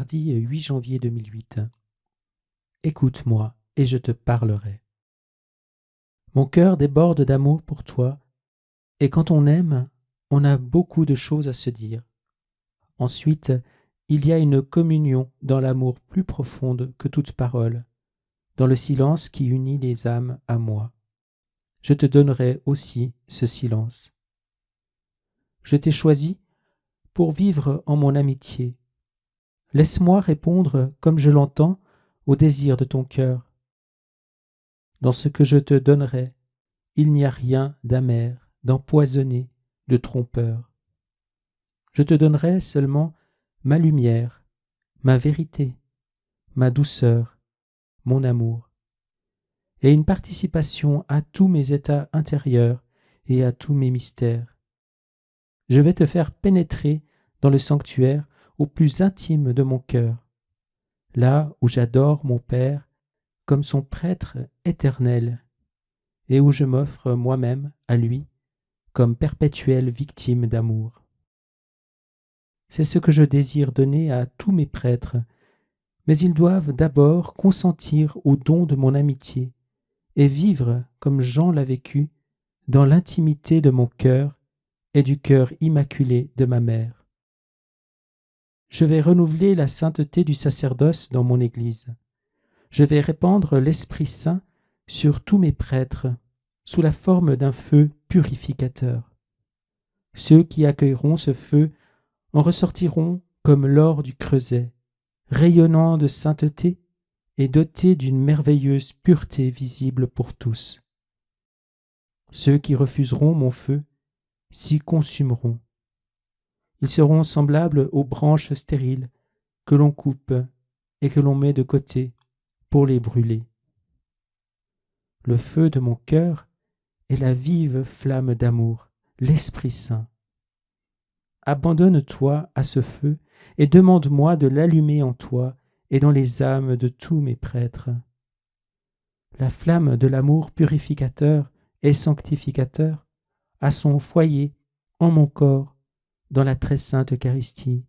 Mardi 8 janvier 2008. Écoute-moi et je te parlerai. Mon cœur déborde d'amour pour toi, et quand on aime, on a beaucoup de choses à se dire. Ensuite, il y a une communion dans l'amour plus profonde que toute parole, dans le silence qui unit les âmes à moi. Je te donnerai aussi ce silence. Je t'ai choisi pour vivre en mon amitié. Laisse-moi répondre comme je l'entends au désir de ton cœur. Dans ce que je te donnerai, il n'y a rien d'amer, d'empoisonné, de trompeur. Je te donnerai seulement ma lumière, ma vérité, ma douceur, mon amour, et une participation à tous mes états intérieurs et à tous mes mystères. Je vais te faire pénétrer dans le sanctuaire au plus intime de mon cœur, là où j'adore mon Père comme son prêtre éternel, et où je m'offre moi-même à lui comme perpétuelle victime d'amour. C'est ce que je désire donner à tous mes prêtres, mais ils doivent d'abord consentir au don de mon amitié et vivre comme Jean l'a vécu dans l'intimité de mon cœur et du cœur immaculé de ma mère. Je vais renouveler la sainteté du sacerdoce dans mon Église. Je vais répandre l'Esprit Saint sur tous mes prêtres sous la forme d'un feu purificateur. Ceux qui accueilleront ce feu en ressortiront comme l'or du creuset, rayonnant de sainteté et doté d'une merveilleuse pureté visible pour tous. Ceux qui refuseront mon feu s'y consumeront. Ils seront semblables aux branches stériles que l'on coupe et que l'on met de côté pour les brûler. Le feu de mon cœur est la vive flamme d'amour, l'Esprit Saint. Abandonne-toi à ce feu et demande-moi de l'allumer en toi et dans les âmes de tous mes prêtres. La flamme de l'amour purificateur et sanctificateur a son foyer en mon corps dans la très sainte Eucharistie.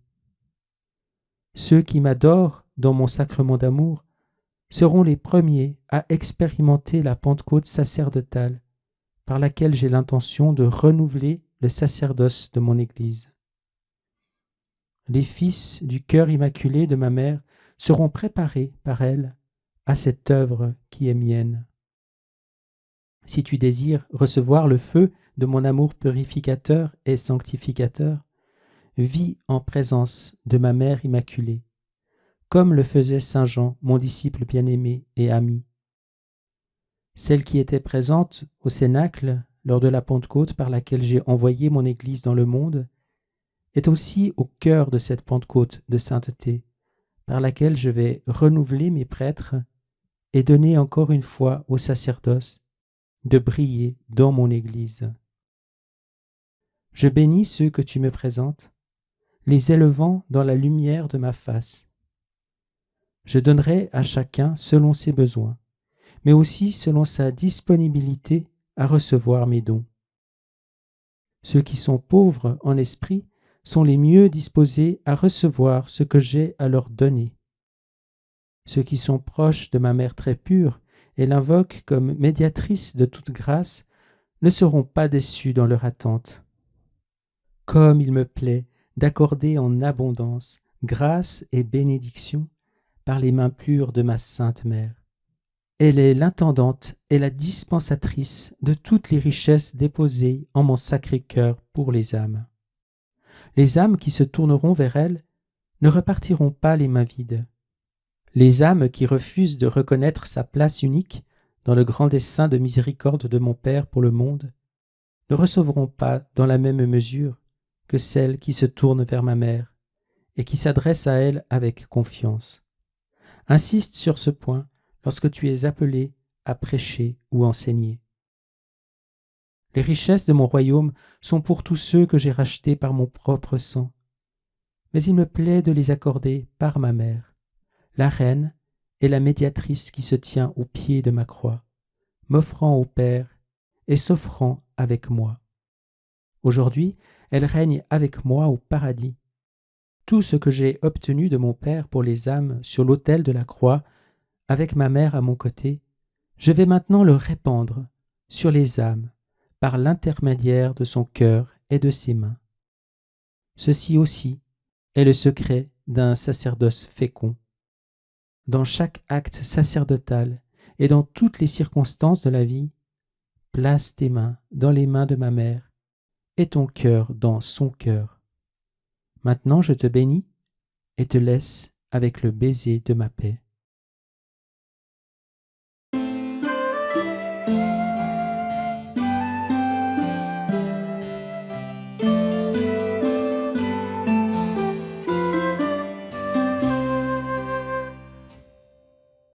Ceux qui m'adorent dans mon sacrement d'amour seront les premiers à expérimenter la Pentecôte sacerdotale par laquelle j'ai l'intention de renouveler le sacerdoce de mon Église. Les fils du cœur immaculé de ma mère seront préparés par elle à cette œuvre qui est mienne. Si tu désires recevoir le feu de mon amour purificateur et sanctificateur, vis en présence de ma mère immaculée, comme le faisait saint Jean, mon disciple bien-aimé et ami. Celle qui était présente au Cénacle lors de la Pentecôte par laquelle j'ai envoyé mon Église dans le monde, est aussi au cœur de cette Pentecôte de sainteté, par laquelle je vais renouveler mes prêtres et donner encore une fois au sacerdoce de briller dans mon Église. Je bénis ceux que tu me présentes, les élevant dans la lumière de ma face. Je donnerai à chacun selon ses besoins, mais aussi selon sa disponibilité à recevoir mes dons. Ceux qui sont pauvres en esprit sont les mieux disposés à recevoir ce que j'ai à leur donner. Ceux qui sont proches de ma mère très pure et l'invoquent comme médiatrice de toute grâce ne seront pas déçus dans leur attente. Comme il me plaît d'accorder en abondance grâce et bénédiction par les mains pures de ma sainte mère. Elle est l'intendante et la dispensatrice de toutes les richesses déposées en mon sacré cœur pour les âmes. Les âmes qui se tourneront vers elle ne repartiront pas les mains vides. Les âmes qui refusent de reconnaître sa place unique dans le grand dessein de miséricorde de mon Père pour le monde ne recevront pas dans la même mesure que celles qui se tournent vers ma mère et qui s'adressent à elle avec confiance. Insiste sur ce point lorsque tu es appelé à prêcher ou enseigner. Les richesses de mon royaume sont pour tous ceux que j'ai rachetés par mon propre sang, mais il me plaît de les accorder par ma mère, la reine et la médiatrice qui se tient au pied de ma croix, m'offrant au Père et s'offrant avec moi. Aujourd'hui, elle règne avec moi au paradis. tout ce que j'ai obtenu de mon Père pour les âmes sur l'autel de la croix, avec ma mère à mon côté, je vais maintenant le répandre sur les âmes par l'intermédiaire de son cœur et de ses mains. Ceci aussi est le secret d'un sacerdoce fécond. Dans chaque acte sacerdotal et dans toutes les circonstances de la vie, place tes mains dans les mains de ma mère et ton cœur dans son cœur. Maintenant je te bénis et te laisse avec le baiser de ma paix.